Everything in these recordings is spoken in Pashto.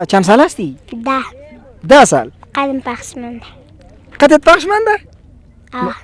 چند سال هستی؟ 10. 10 سال. قدم پخشمنده. قدت پخشمنده؟ آه.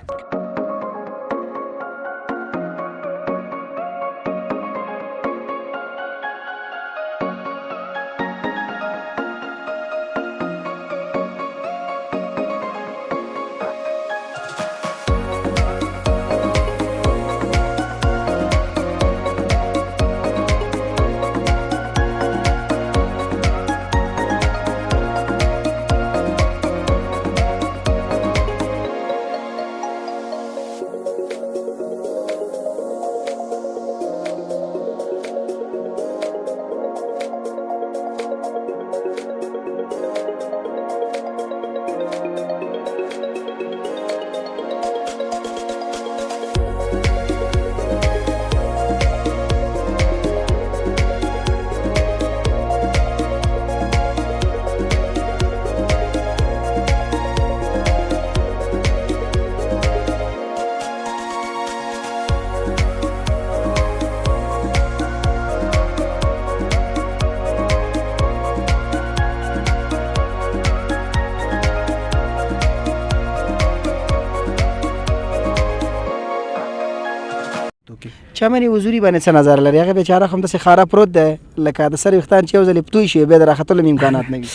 چمنې حضوري باندې څه نظر لري؟ هغه بیچاره خو همداسې خاره پروت دی لکه د سر ویښتان چې یو ځلې پتوی شي بیا د راختلو مې امکانات نه وي.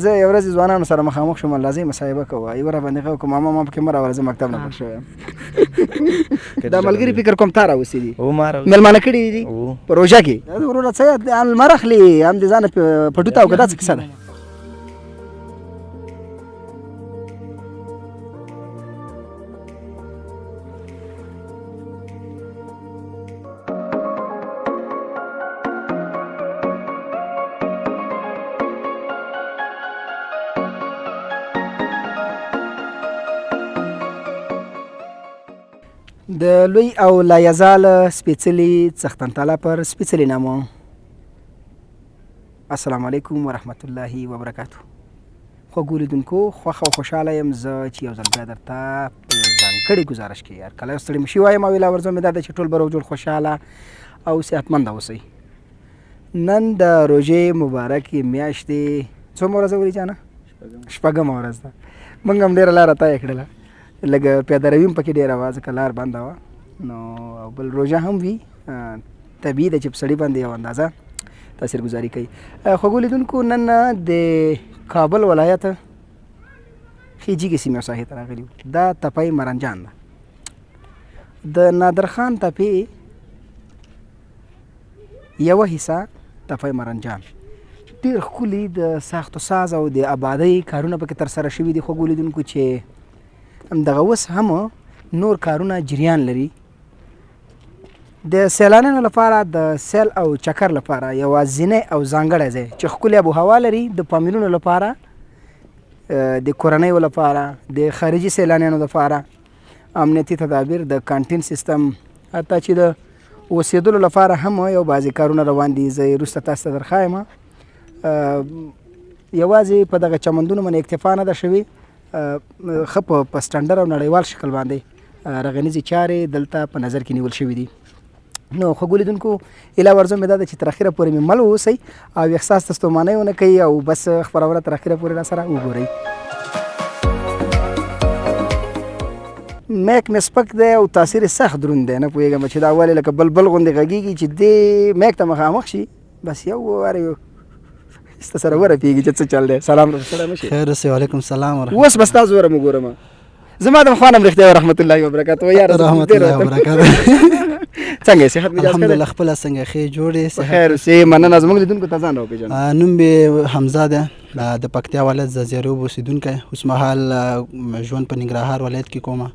زه یو ورځ ځوانانو سره مخامخ شوم، لازم مصاحبه کوه، یوه راباندې هغه وکړه ماما ما پکې مه راوله، زه مکتب نه پټ شوی یم. دا ملګري فکر کوم تا راوستي دي، مېلمانه کړي دي په روژه کې. وروره څه لمر اخلي هم د ځانه پټو ته او که دا څه کیسه ده؟ د لوی او لایزال سپېڅلي څښتن پر سپېڅلي نامو. السلام علیکم ورحمت الله وبرکاتو. خوږو لیدونکو خوښه او خوشحاله یم زه چې یو ځل بیا درته په ځانګړې ګزارش کې یار کله یو ستړي مشي وایم او لا ورځو مې دا ده چې ټول به روغ جوړ خوشحاله او صحتمنده اوسئ. نن د روژې مبارکې میاشتې څومره ورځه ولي جانه؟ شپږمه ورځ ده. موږ هم ډېره لاره طی کړله، لږ پیاده روي هم پکې ډېره وه ځکه لار بنده وه، نو بل روژه هم وي طبیعي ده چې په سړي باندې یو اندازه تاثیرګذاري کوي. خوږو لیدونکو نن د کابل ولایت خیجي کې سیمې او ساحې ته راغلي یو. دا تپی مرنجان ده، د نادرخان تپې یوه حصه تپی مرنجان ډېر ښکلي د ساخت و ساز او د آبادۍ کارونه پکې ترسره شوي دي. خوږو لیدونکو چې همدغه اوس هم نور کارونه جریان لري. د سیلانیانو لپاره د سیل او چکر لپاره یوازینی او ځانګړی ځای چې ښکلې آب و هوا لري، د فامیلونو لپاره، د کورنیو لپاره، د خارجي سیلانیانو لپاره امنیتي تدابیر، د کانټین سیستم، حتی چې د اوسېدلو لپاره هم یو بعضې کارونه روان دي. زه وروسته تاسو ته درښایم. یوازې په دغه چمندونو باندې اکتفا نه ده شوې، ښه په سټنډر او نړیوال شکل باندې رغنیزې چارې دلته په نظر کې نیول شوي دي. نو خوږو لیدونکو ایله ورځو مې دا ده چې تر اخره پورې مې مل واوسئ او احساس ته ستومانۍ ونه کوي او بس خپرونه تر اخره پورې راسره وګورئ. میک مې سپک دی او تاثیر یې سخت دروند دی، نه پوهېږم چې دا ولې لکه بلبل غوندې غږېږي چې دې میک ته مخامخ شي بس یو وارې ستا سره ورپېږي چې څه چل دی. سلام سره مشي خیر اوسئ. وعلیکم السلام ورحمت. اوس به ستا زوره مو ګورم. زما د خوا نه هم رښتیا ورحمت الله وبرکاتو. یاره رحمت الله وبرکاتو. څنګه یې صحت مجاز کړی؟ الحمدلله خپله څنګه ښې جوړې خیر اوسې. مننه. زموږ لیدونکو ته ځان راوپېژنه. نوم مې حمزه ده، د پکتیا ولایت زرزیروب اوسېدونکی، اوس مهال ژوند په ننګرهار ولایت کې کومه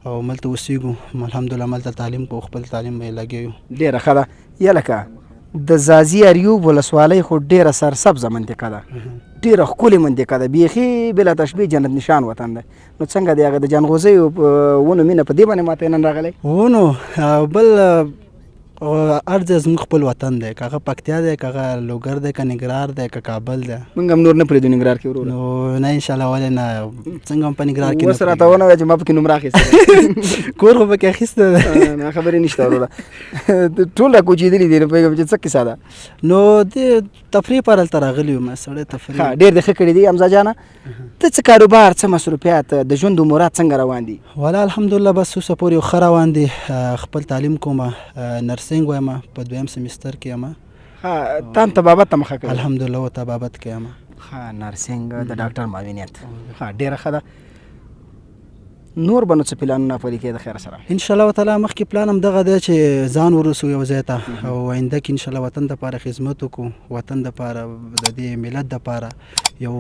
او ملته اوسېږو. الحمدلله ملته تعلیم په خپل تعلیم باندې لګیا یو. ډېره ښه ده. یا لکه د ځاځي اریوب ولسوالۍ خو ډېره سرسبزه منطقه ده، ډېره ښکلې منطقه ده، بیخي بلا تشبیه جنت نشان وطن دی. نو څنګه دی هغه د جانغوزیو ونو مینه په دې باندې ماته نن راغلی؟ ونو بل ارځ زموږ خپل وطن دی، که هغه پکتیا دی، که هغه لوګر دی، که ننګرهار دی، که کابل دی. موږ هم نور نه پرېږدو ننګرهار کې وروره. نو نه انشاءالله ولې نه، څنګه هم په ننګرهار کې اوس راته ونه وایه چې ما پکې نوم راخیستی کور خو پکې اخیستی دی. نه خبرې نشته وروره. ټول راکوچېدلي دي، نه پوهېږم چې څه کیسه ده. نو د تفریح پر هلته راغلي یم سړی تفریح. ښه ډېر دې ښه کړي دي حمزه جانه. ته څه کاروبار، څه مصروفیات، د ژوند امورات څنګه روان دي؟ والا الحمدلله بس اوسه پورې ښه روان دي. خپل تعلیم کومه، نرسنګ وایم، په 2م سمیستر کې یم. ښه تا هم طبابت ته مخه کړې؟ الحمدلله و طبابت کې یم. ښه نرسنګ د ډاکټر معاونیت. ښه ډېره ښه ده. نور به نو څه پلانونه پلي کوې د خیره سره؟ انشاءالله تعالی مخکې پلان هم دغه دی چې ځان ورسو یو ځای ته، او آینده کې انشاءالله وطن دپاره خدمت وکړو، وطن دپاره د دې ملت دپاره یو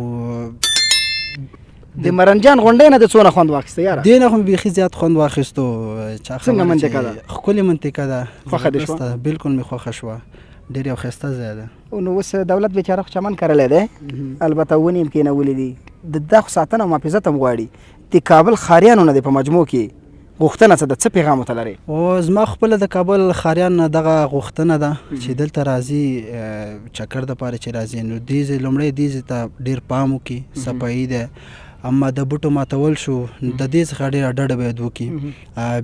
د مرنجان غونډۍ نه د څونه خوند واخیسته یاره؟ دې نه خو مې بیخي زیات خوند واخیستو. څنګه منطقه ده؟ ښکلې منطقه ده، خوښه دې شوه؟ بلکل مې خوښه شوه، ډېر یو ښایسته ځای ده. نو اوس دولت بیچاره خو چمن کرلی دی، البته ونې هم کېنولي دي، د دا خو ساتنه او محافظت هم غواړي. د کابل ښاریانو نه دی په مجموع کې غوښتنه څه ده، څه پیغام ورته لرې؟ او زما خپله د کابل ښاریان نه دغه غوښتنه ده چې دلته راځي چکر دپاره چې راځي، نو دې ځای لومړی دې ځای ته ډېر پام وکړي. صفایي ده، اما د بوټو ماتول شو د دې څخه ډېره ډډه باید وکړي.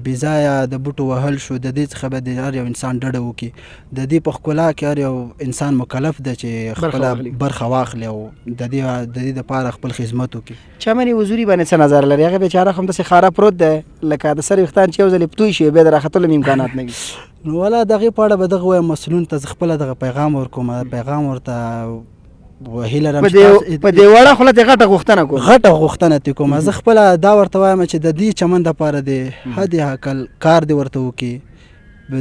بې ځایه د بوټو وهل شو، د دې څخه باید هر یو انسان ډډه وکړي. د دې په ښکلا کې هر یو انسان مکلف ده چې خپله برخه واخلي او د دې دپاره خپل خدمت وکړي. چمن حضوري باندې څه نظر لري؟ هغه بیچاره خو همداسې خاره پروت دی لکه د سر ویښتان چې یو ځلې پتوی شي بیا د راختلو هم امکانات نه وي. نو والا د هغې په اړه به دغه وایم مسؤلینو ته زه خپله دغه پیغام ورکوم، پیغام ورته هیله لرم چې په دې وړه خوله دې غټه غوښتنه کوم، غټه غوښتنه دې کوم. زه خپله دا ورته وایم چې د دې چمن دپاره دې حد حقل کار دې ورته وکړي،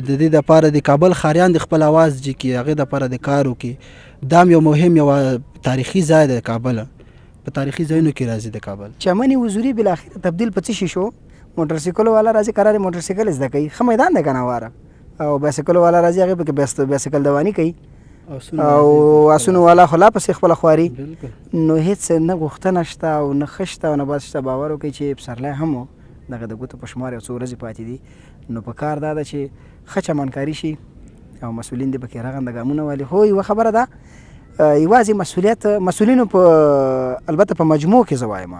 د دې دپاره د کابل ښاریان د خپل اواز جي کړي، هغې دپاره د کار وکړي. دا هم یو مهم یو تاریخي ځای دی، کابل په تاریخي ځایونو کې راځي د کابل. چمن حضوري بالاخره تبدیل په څه شي شو؟ موټرسایکل والا راځي قرار موټرسایکل زده کوي، ښه میدان دی که نه واره، او بایسکل والا راځي هغې پکې بایسکل دواني کوي، او آسونو والا خو لا پسې خپله خواري. نو هېڅ نه غوښتنه شته او نه ښه شته او نه بد شته. باور وکړئ چې پسرلی هم و دغه د ګوتو په شمار یو څو ورځې پاتې دي، نو په کار دا ده چې ښه چمنکاري شي او مسؤلین دې پکې رغنده ګامونه والي. خو یوه خبره ده، یوازې مسؤلینو په البته په مجموع کې زه وایم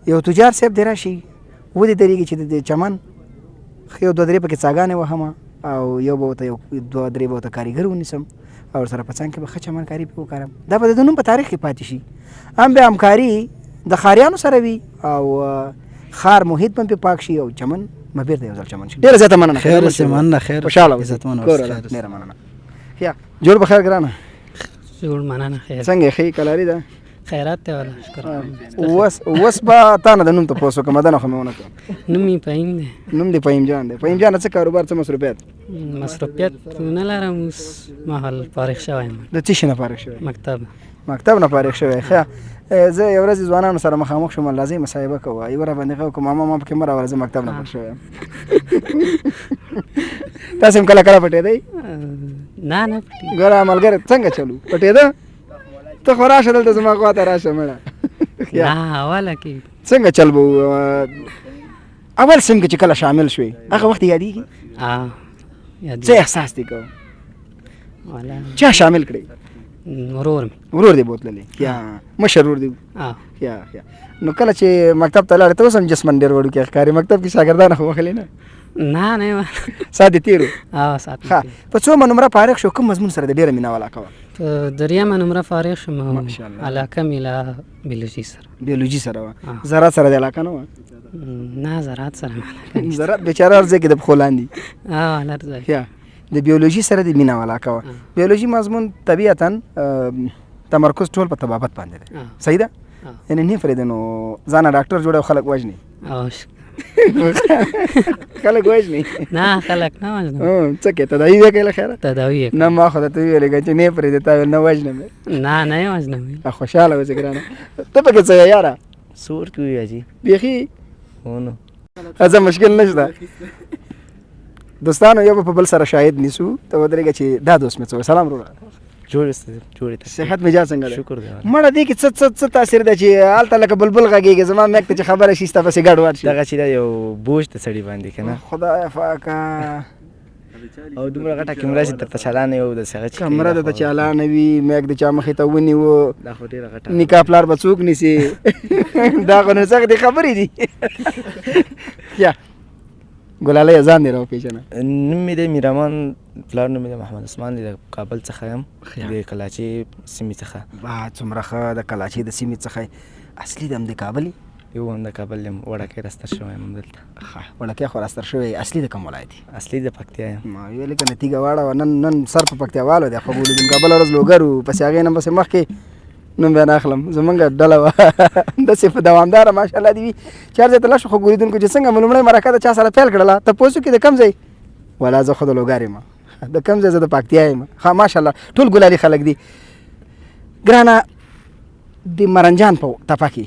یو تجار صاحب دې راشي ودې درېږي چې د چمن یو دوه درې پکې څاګانې وهمه، او یو به ورته یو دوه درې به ورته کاریګر ونیسم او ورسره په څنګ کې به ښه چمنکاري پرې وکړم. دا به د نوم په تاریخ کې پاتې شي. هم بیا همکاري د ښاریانو سره وي او ښار محیط به هم پرې پاک شي او چمن به بېرته یو ځل چمن شي. ډېره زیاته مننه. خیر اوسې، مننه. خیر خوشحاله اوسې. عزتمن اوسې. ډېره مننه. یا جوړ بخیر ګرانه. جوړ مننه. خیر څنګه یې ښې کلاري ده؟ خیرات ته والا شکر. اوس به تا نه د نوم تپوس وکړم، دنه خو مې ونه کړم. نوم یې فهیم دی. نوم دې فهیم جان دی. فهیم جانه څه کاروبار، څه مصروفیت؟ مصروفیت نه لرم، اوس مهال فارغ شوی یم. د څه شي نه فارغ شوی؟ مکتب نه فارغ شوی. ښه زه یو ورځ ځوانانو سره مخامخ شوم، لازم مصاحبه کوه، یوه راباندې غږ وکړه ماما ما پکې مه راوله، زه مکتب نه فارغ شوی یم. تاسې هم کله کله پټېدئ؟ نه ګوره ملګری څنګه چلو پټېده؟ ته خو راشه دلته زما خوا ته راشه مړه. نه اوله کې څنګه چل به اول سیم کې چې کله شامل شوې هغه وخت یادېږي؟ څه احساس دې کوه؟ چا شامل کړی؟ ورور دې بوتللی یا مشر ورور دې؟ یا نو کله چې مکتب ته لاړې ته اوس هم جسمن ډېر وړوکی ښکاري. مکتب کې شاګردان خو وهلې نه؟ نه ساعت دې تېر و؟ ساعت مې ښه په څومره نمره فارغ شو؟ کوم مضمون سره دې ډېره مینه ولاقه وه؟ په دریمه نمره فارغ شوم، علاقه مې له بیولوژي سره. بیولوژي سره وه؟ زراعت سره دې علاقه نه وه؟ نه زراعت سره زراعت بیچاره هر ځای کې د پښو لاندې. هر ځای. د بیولوژي سره دې مینه ولاقه وه. بیولوژي مضمون طبیعتا تمرکز ټول په طبابت باندې دی، صحیح ده؟ یعنې نه پرېږدې نو ځانه ډاکټر جوړه او خلک وژني. خلک وژني؟ نه خلک نه وژنم. څه کوې تداوي به کوې له خیره؟ تداوي نه ما خو درته ویلې چې نه یې پرېږدې تا ویل نه وژنم. نه یې وژنم. خوشحاله اوسې ګرانه. ته پکې څه یې یاره؟ څه ورکوي حاجي؟ بیخي هو نو څه مشکل نشته. دوستانو یو به په بل سره شاهد نیسو، ته ودرېږه چې دا دوست مې څه وایي. سلام وروره. جوړې صحت مزاج څنګه دی؟ شکر دی. مړه دې کې څه تاثیر ده چې هلته لکه بلبل غږېږي، زما میک ته چې خبره شي ستا پسې ګډوډ شي؟ دغه چې دا یو بوج د سړي باندې که نه. خدایه پاکه او دومره غټه کیمره چې درته چالانه یو د سغه کمره د چالانه وي میګ د چا مخې ته ونیو دا خو ډیره غټه نکاح پلار به څوک نیسي دا خو نو سختې خبرې دي یا ګلاله یې ځان دې راوپېژنه. نوم مې دی میرمان، پلار نوم مې دی محمد عثمان دی، د کابل څخه یم، د کلاچۍ سیمې څخه. څومره ښه، د کلاچۍ د سیمې څخه اصلي د هم د کابل یو هم د کابل یم، وړکی راستر شوی یم دلته. وړکی خو راستر شوی، اصلي د کوم ولایت دی؟ اصلي د پکتیا یم. ما ویلې که نتیږه واړه نن سر په پکتیاوالو دی، خو بولې بله ورځ لوګر و، پسې هغې نه پسې مخکې نوم بیا نه اخلم. زمونږ ډله وه داسې په دوامداره ماشاءالله دې وي چې هر ځای ته لاړ شو. خو ګورېدونکو چې څنګه مو لومړۍ مرکه د چا سره پیل کړله تپوس وکړي د کوم ځای؟ ولا زه خو د لوګر یم. د کوم ځای؟ زه د پکتیا یم. ښه ماشاءالله ټول ګلالي خلک دي. ګرانه د مرنجان په تپه کې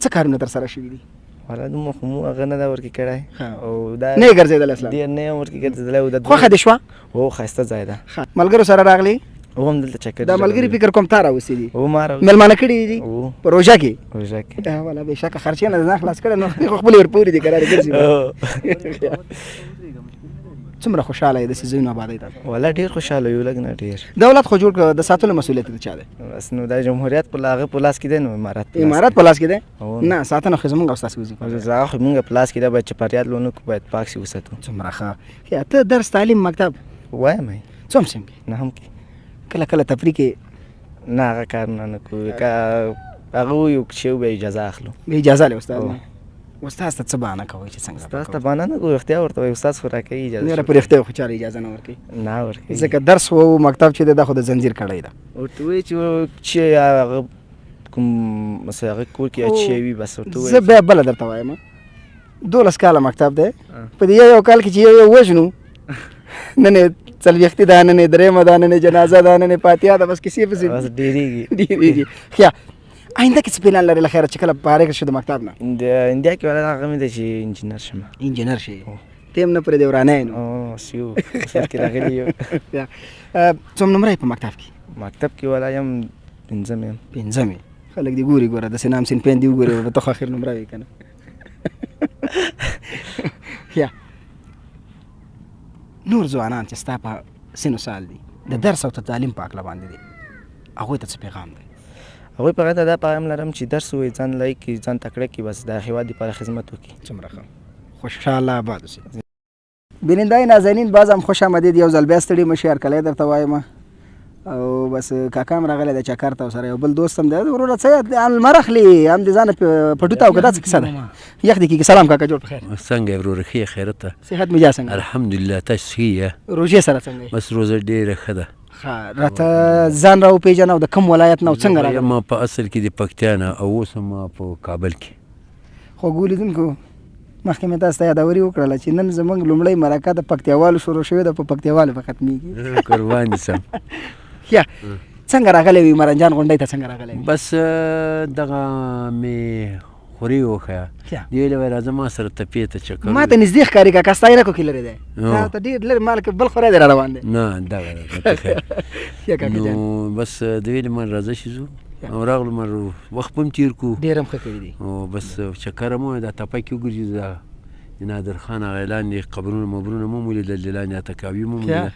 څه کارونه تر سره شوي دي؟ والا دومره خو مو هغه نه ده ورکې کړی او دا نه یې ګرځېدلی اصلا؟ ډېر نه یم ورکې ګرځېدلی. خوښه دې شوه؟ هو ښایسته ځای ده. ملګرو سره راغلی؟ هو هم دلته چکر دا ملګري فکر کوم تا راوستي دي؟ هو ما مېلمانه کړي دي په روژه کې؟ روژه کې والا بېشکه خرچې نه ځان خلاص کړی نو خو خپلې ورپورې دي کرارې ګرځي. څومره خوشحاله یې داسې ځایونو آبادۍ ته؟ والا ډېر خوشحاله یو، لږ نه ډېر. دولت خو جوړ کړه، د ساتلو مسؤلیت د چا دی؟ بس نو دا جمهوریت په هغه په لاس کې دی، نو امارت په لاس کې دی؟ نه ساتنه خو زموږ او ستاسې وظیفه ده. هغه خو زموږ په لاس کې ده، باید چپرهار لونه کړو، باید پاک سي وساتو. څومره ښه. ته درس تعلیم مکتب وایم څوم سیم کې؟ نه هم کې کله کله تفریح کې نه هغه کارونه نه کوو، که هغه ویو چې به اجازه اخلو. به اجازه لري استاد؟ استاد ته څه بهانه کوئ چې څنګه؟ استاد ته بهانه نه کوو، اختیار ورته وایي، استاد خو راکوي اجازه. نېره په رښتیا خو چاله اجازه نه ورکوي؟ نه ورکوي، ځکه درس و مکتب چې دی دا خو د زنځیر کړی ده. ورته وایي چې هغه کوم مثلا هغه کور کې اچی وي بس ورته وایي. زه بیا بله درته وایم 12 کاله مکتب دی، په دې یو کال کې چې یو وژنو نن یې څلوېښتي ده، نن یې درېیمه ده، نن یې جنازه ده، نن یې فاتحه ده، بس کیسې پسې بس ډېرېږي. ښه آینده کې څه پلان لرې له خیره چې کله فارغ شو د مکتب نه؟ د انډیا کې والا هغه مې ده چې انجینر شم. انجینر شي؟ ته هم نه پرېږدې ورانی نو؟ سیو اصل کې راغلی یو. څوم نمره یې په مکتب کې؟ مکتب کې والا یم 5م یم. 5م یې؟ خلک دې ګوري ګوره داسې نام سین پین دې وګوري به ته خو اخر نمره وې که نه. ښه نور ځوانان چې ستا په سن و سال دي د درس او تعلیم په هکله باندې دي هغوی ته څه پیغام دی؟ هغوی په هغه ته دا پیغام لرم چې درس ووایي، ځان لایق کړي، ځان تکړه کړي، بس د هېواد دپاره خدمت وکړي. څومره ښه، خوشحاله آباد اوسې. بینندای نازنین باز هم خوش آمدید، یو ځل بیا ستړي مه شئ، هرکلی درته وایم. او بس کاکا هم راغلی دی چکر ته، سره یو بل دوست هم دی. وروره څه لمر اخلي هم د ځانه پټو ته او که دا څه کیسه ده؟ یخ دې کېږي. سلام کاکا، جوړ په خیر. څنګه یې وروره ښه یې خیرت ته؟ صحت مجا څنګه؟ الحمدلله. تاسو ښه یې؟ روژې سره څنګه یې؟ بس روژه ډېره ښه ده. ښه راته ځان را وپېژنه او د کوم ولایت نه او څنګه راغلی؟ ما په اصل کې د پکتیا نه او اوس هم په کابل کې. خوږو لیدونکو مخکې مې تاسو ته یادوري وکړله چې نن زموږ لومړۍ مرکه د پکتیاوالو شروع شوې ده، په پکتیاوالو به ختمېږي. قربان دي سم. یا څنګه راغلی وي مرنجان غونډۍ ته؟ څنګه راغلی وي؟ بس دغه مې خوري وښیه، دې ویلې وایي راځه ما سره تپې ته چکر. ما ته نږدې ښکاري کاکا، ستا عینکو کې لرې دی. دا ته ډېر لرې مال کې بل خوری دی را روان دی. نه دغه نو بس دې ویلې ما راځه چې ځو او راغلو، ما وخت به هم تېر کړو، ډېر هم ښه کړي دي. او بس چکر هم ووایه، دا تپه کې وګرځي، دا د نادر خان هغه لاندې قبرونه مبرونه مو ولیدل، د لاندې اتکاوي مو ولیدل.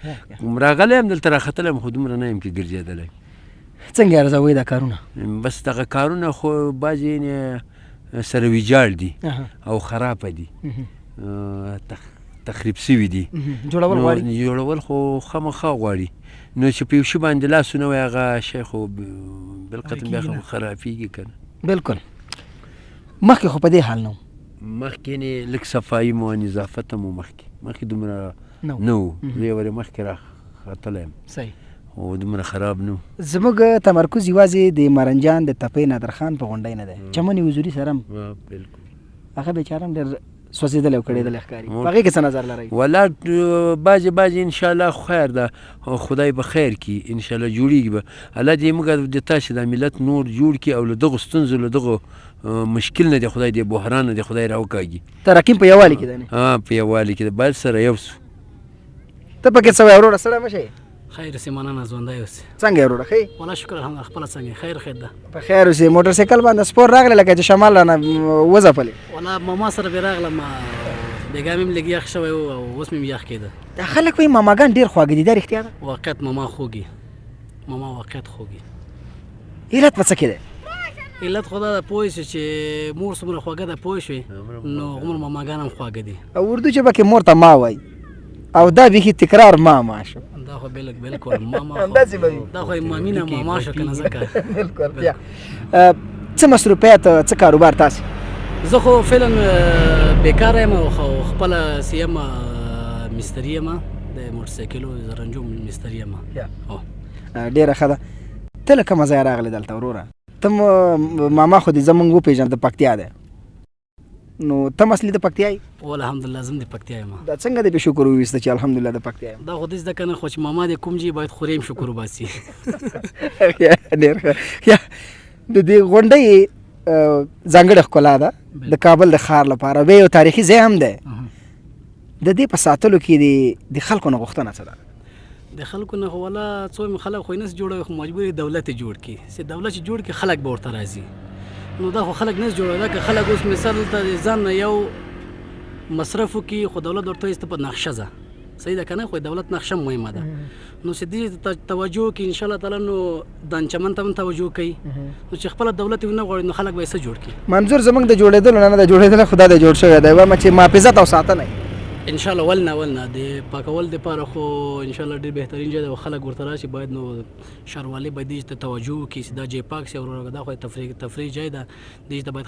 راغلی یم دلته راختلی یم، خو دومره نه یم کې ګرځېدلی. څنګه یې ارزوئ دا کارونه؟ بس دغه کارونه خو بعضې سره ویجاړ دي او خرابه دي، تخریب سوي دي. جوړول غواړي؟ جوړول خو خامخا غواړي، نو چې په یو شي باندې لاسونه وایي هغه شی خو بالقطع بیا خو خرابېږي که نه. بلکل. مخکې خو په دې حال نه و؟ مخکې یعنې لږ صفایي مو نظافت هم و، مخکې دومره نه و. زه یې ورې مخکې راختلی یم، صحیح، او دومره خراب نه و. زموږ تمرکز یوازې د مرنجان د تپې نادرخان په غونډۍ نه دی، چمن حضوري سره هم بلکل هغه بیچاره هم ډېر سوځېدلی او کړېدلی ښکاري، په هغې کې څه نظر لرئ؟ والا بعضې انشاءالله خیر ده، خدای به خیر کړي، انشاءالله جوړېږي به. الله دې موږ د تاسې دا ملت نور جوړ کړي او له دغو ستونزو له دغو مشکل نه دی خدای دې بحران نه دی خدای راوکاږي. تراکیم په یووالي کې دی؟ په یووالي کې ده، باید سره یو سو. ته پکې څه وایې وروره؟ ستړی مه شئ. خیر اوسې، مننه، ژوندی اوسې. څنګه یې وروره ښه یې؟ والله شکر الحمدلله، خپله څنګه یې؟ خیر خیر ده. په خیر اوسې. موټرسایکل باندې سپور راغلی لکه چې شمال رانه وځپلې؟ والله ماما سره بې راغلم، بیګا مې لږ یخ شوی و او اوس مې یخ کېده. خلک وایي ماماګان ډېر خواږه دي، دا رښتیا ده؟ واقعیت ماما خوږي، ماما واقعیت خوږي. علت په څه کې دی؟ علت خو دا ده پوه شو چې مور څومره خوږه ده پوه شوې، نو هغومره ماماګان هم خواږه دي. او اردو ژبه کې مور ته ما وایي او دا بیخي تکرار ما شو. دا خو بالکل ماما همداسې به وي. دا خو مامینه ماما شو که نه ځکه. بالکل بیا څه مصروفیت څه کاروبار تاسې؟ زه خو فعلا بیکاره یم او خپله سیم مستري یم، د موټرسایکلو زرنجو مستري یم. ډېره ښه ده. ته له کومه ځایه راغلی دلته وروره؟ ته ماما خو دې زمونږ وپېژنه د پکتیا دی، نو ته اصلي د پکتیا یې؟ الحمدلله زه هم د پکتیا یم. دا څنګه دې پې شکر وویسته چې الحمدلله د پکتیا یم؟ دا خو داسې ده که نه، خو چې ماما دې کوم ځای باید خورې هم شکر وباسي. ډېر ښه. د دې غونډۍ ځانګړې ښکلا ده د کابل د ښار لپاره، بیا یو تاریخي ځای هم دی. د دې په ساتلو کې د خلکو نه غوښتنه څه ده؟ د خلکو نه خو والا څو خلک خو یې نه جوړوي، خو مجبور یې دولت یې جوړ کړي. چې دولت چې جوړ کړي خلک به ورته راځي. نو دا خو خلک نه جوړوي. دا که خلک اوس مثال ته ځان نه یو مصرف وکړي، خو دولت ورته وایي ته په نقشه ځه، صحیح ده که نه؟ خو دولت نقشه مهمه ده. نو چې دې ته توجه وکړي انشاءالله تعالی، نو دان چمن ته هم توجه کوي. نو چې خپله دولت یې ونه غواړي نو خلک به یې څه جوړ کړي؟ منظور زموږ د جوړېدلو نه د جوړېدلو خدا د جوړ شوی دی، وایم چې محافظت او ساتنه انشاءالله ولنه د پاکول دپاره خو انشاءالله ډېر بهترین ځای دی او خلک ورته راشي. باید نو ښاروالۍ باید دې ته توجه وکړي چې دا ځای پاک شي. وروره دا خو تفریح ځای ده، دې ته باید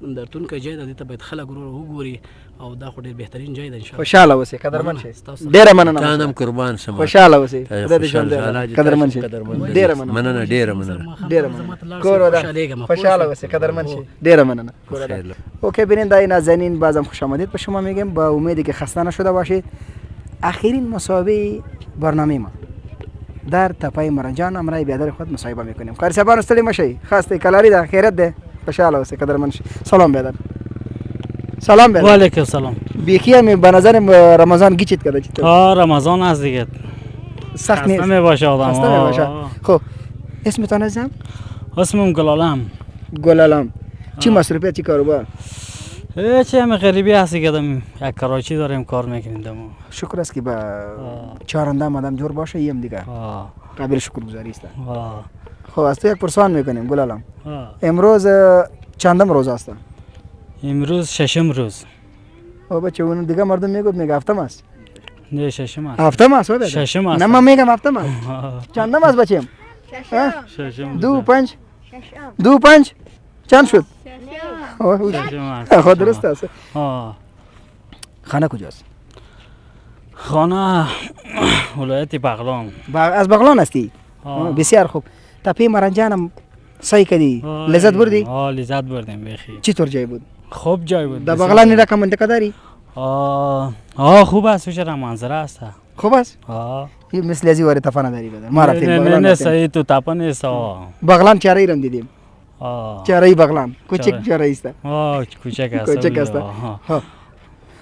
نندارتونکی ځای ده، دې ته باید خلک وروره وګوري او دا خو ډېر بهترین ځای ده. انشاءالله خوشحاله اوسئ، قدرمن شئ. ډېره مننه. تا هم قربان شم. خوشحاله اوسئ، خدای دې ژوند درکړي. قدرمن شئ. ډېره مننه. ډېره مننه. کور ودا خوشحاله اوسئ، قدرمن شئ. ډېره مننه. اوکی بیننده‌های نازنین، بازم خوش آمدید به شما میگم. با امیدی که خسته نشده باشید. آخرین مسابقه برنامه ما در تپه مرنجان امرای بیادر خود مصاحبه میکنیم. کاری صاحبان استلی مشی خاسته کلاری ده خیرت ده خوشحال اوسه قدرمن شی. سلام بیادر. سلام بیادر. و علیکم سلام. بیکی می به نظر رمضان گیچید کده چطور؟ رمضان است دیگه. سخت نیست. خسته میباشه آدم. خسته میباشه. خب اسمتون عزیزم؟ اسمم گلالم. گلالم. چی مصروفیت چی کاروبار؟ چه همه غریبی هستی که دم یک کراچی داریم کار میکنیم دم. شکر است که با چهارنده آدم جور باشه یم دیگه. قابل شکرگزاری است. خب از تو یک پرسان میکنیم گلالم. امروز چندم روز است؟ امروز ششم روز. او بچه اون دیگه مردم میگه هفتم است. نه ششم است. هفتم است بابا. ششم است. نه من میگم هفتم است. چندم است بچه‌م؟ ششم. 2 5 2 5 چند شد؟ خود درست است. خانه کجاست؟ خانه ولایت بغلان. از بغلان هستی؟ بسیار خوب. تپه مرنجانم سعی کردی؟ لذت بردی؟ لذت بردیم بخیر. چطور جای بود؟ خوب جای بود. در بغلان رقم منطقه داری؟ خوب است، چرا منظره است. خوب است؟ یه مثل ازی وارد تفا نداری بدر. ما رفتیم بغلان. نه صحیح تو تپا نیست. بغلان چهاره‌ای رم دیدیم. چهاره‌ای بغلان. کوچک چهاره‌ای است. کوچک است. کوچک است.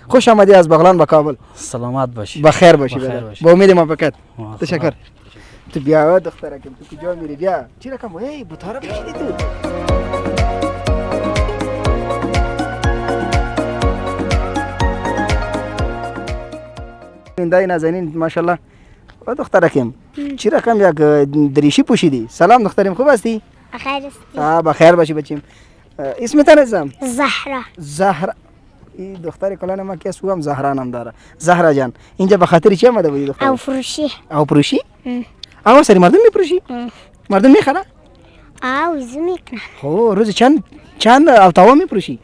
خوش آمدی از بغلان به کابل. سلامت باشی. بخیر باشی بدر. با امید موفقیت. تشکر. تو بیا دخترکم، تو کجا میری؟ بیا. چی رقم؟ ای بوتارا بشیدی تو. بیننده‌های نازنین ماشاءالله دخترکم چی رقم یک دریشی پوشیدی؟ سلام دخترم، خوب هستی؟ بخیر هستی؟ بخیر باشی بچیم. اسمتان عزیزم؟ زهرا. زهرا. این دختر کلان ما که اسمم زهرا نام داره. زهرا جان اینجا به خاطر چی آمده بودی دختر؟ او فروشی. او فروشی؟ او سری مردم میفروشی؟ مردم میخرن؟ او میکنن. خب روز چند او تاوا میفروشی؟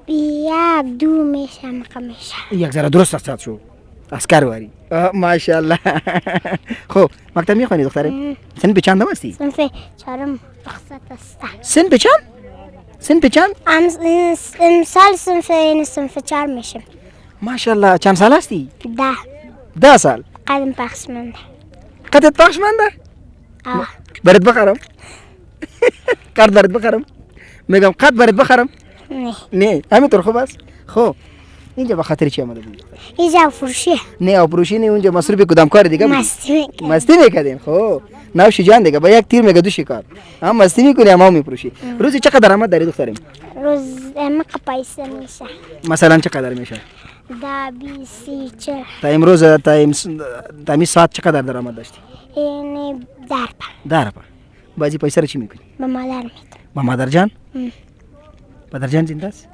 بیا دو میشه مقامشه. یک ذره درست است شو. اسکر واری. ماشاءالله. خب مکتب میخوانی دختره؟ سن به چندم هستی؟ صنف چهارم رخصت است. سن به چند؟ سن به چند؟ امسال صنف 4 میشم. ماشاءالله. چند سال هستی؟ 10 سال. قدم پخشمنده. قدت پخشمنده؟ برات بخرم؟ قد برات بخرم؟ میگم قد برات بخرم؟ نه همینطور خوب است؟ خب اینجا به خاطر چی آمده بود؟ اینجا فروشی. نه او فروشی نه، اونجا مصروف کدام کار دیگه بود؟ مستی میکردین. خب نوش جان دیگه با یک تیر میگه دو شکار. هم مستی میکنی هم میفروشی. روزی چقدر درآمد داری دخترم؟ روز مقا پیسه میشه. مثلا چقدر میشه؟ 10 20 30 40 تا امروز تا می ساعت چقدر درآمد داشتی؟ یعنی در بازی پیسه رو چی میکنی؟ به مادر میدم. با مادر جان؟ پدر جان زنده است؟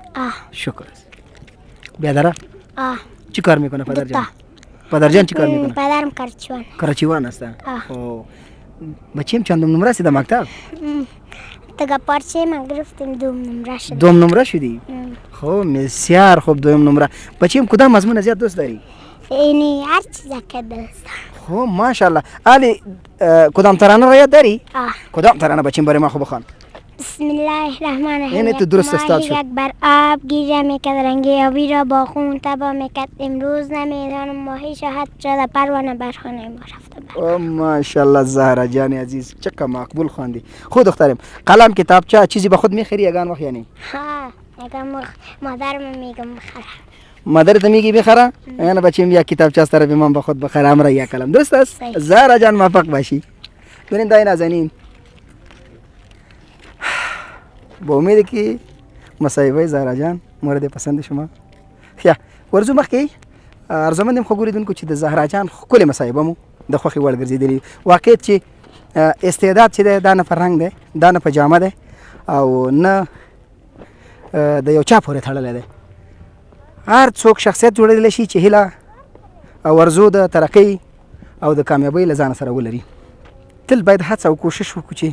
شکر است. بیادره؟ چی کار میکنه پدر جان؟ پدر جان چی کار میکنه؟ پدرم کراچیوان است. خب بچیم چندم نمره است در مکتب؟ تگه پارچه من گرفتیم دوم نمره شدی؟ خب بسیار خوب دوم نمره. بچیم کدام مضمون زیاد دوست داری؟ یعنی هر چیز که دوست خب ماشاءالله. علی کدام ترانه را یاد داری؟ کدام ترانه بچیم برای ما خوب بخوان. بسم الله الرحمن الرحیم. اینه تو درست استاد شد. یک بر آب گیره میکرد رنگی آبی را با خون تبا میکرد. امروز نمیدانم ماهی شهد شده پروانه بر خانه ما رفته بر. ماشاءالله زهرا جان عزیز چقدر مقبول خواندی. خود دخترم قلم کتابچه چیزی به خود میخری یگان وقت یعنی؟ اگه مادرم میگم بخره. مادرت میگی بخره؟ یعنی بچیم یک کتابچه از طرف من به خود بخره امر یک کلم. درست است؟ زهرا جان موفق باشی. ببین دای نازنین با امید که مصاحبه زهرا جان مورد پسند شما خیا ورزو مخکې ارزمندم خو ګوریدونکو چې د زهرا جان ښکلې مصاحبه مو د خوښې وړ ګرځېدلې واقعیت چې استعداد چې دی دا نه په رنګ دی دا نه په جامه دی او نه د یو چا پورې تړلی دی. هر څوک شخصیت جوړېدلی شي چې هیله او ارزو د ترقۍ او د کامیابۍ له ځانه سره ولري. تل باید هڅه او کوشش وکړو چې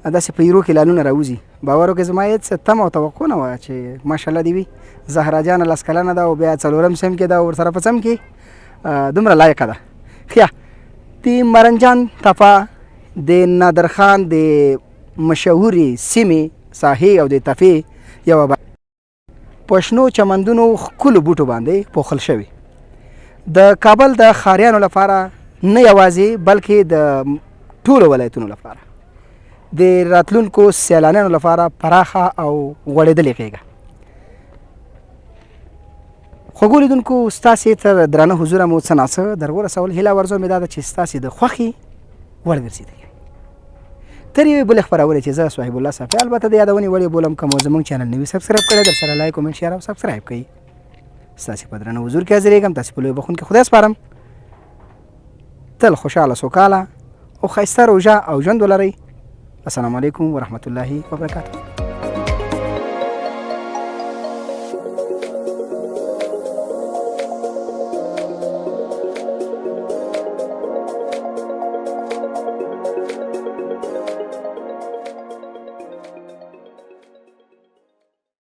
داسې په ایرو کې لالونه راوځي. باور وکړئ زما هېڅ تمه او توقع نه وه چې ماشاءالله دې وي. زهرا جانه 10 کلنه ده او بیا 4م صنف کې ده او ورسره په صنف کې دومره لایقه ده. ښه د مرنجان تپه د نادرخان د مشهورې سیمې ساحې او د تپې یوه په شنو چمندونو ښکلو بوټو باندې پوښل شوي. د کابل د ښاریانو لپاره نه یوازې بلکې د ټولو ولایتونو لپاره د راتلونکو سیلانیانو لپاره پراخه او غوړېدلې غېږه. خوږو لیدونکو ستاسې تر درانه حضوره مو څه ناڅه در ورسول. هیله ورزو مې دا ده چې ستاسې د خوښې وړ ګرځېدلې تر یوې بلې خپرونې چې زه صاحب الله صافي البته د یادونې وړ یې بولم که مو زموږ چینل نوي سبسکرایب کړی در سره لایک کومنټ شیر او سبسکرایب کړئ. ستاسې په درانه حضور کې حاضرېږم. تاسې په لوی بخښونکي خدای سپارم. تل خوشحاله سوکاله او ښایسته روژه او ژوند ولرئ. السلام علیکم ورحمة الله وبرکاته.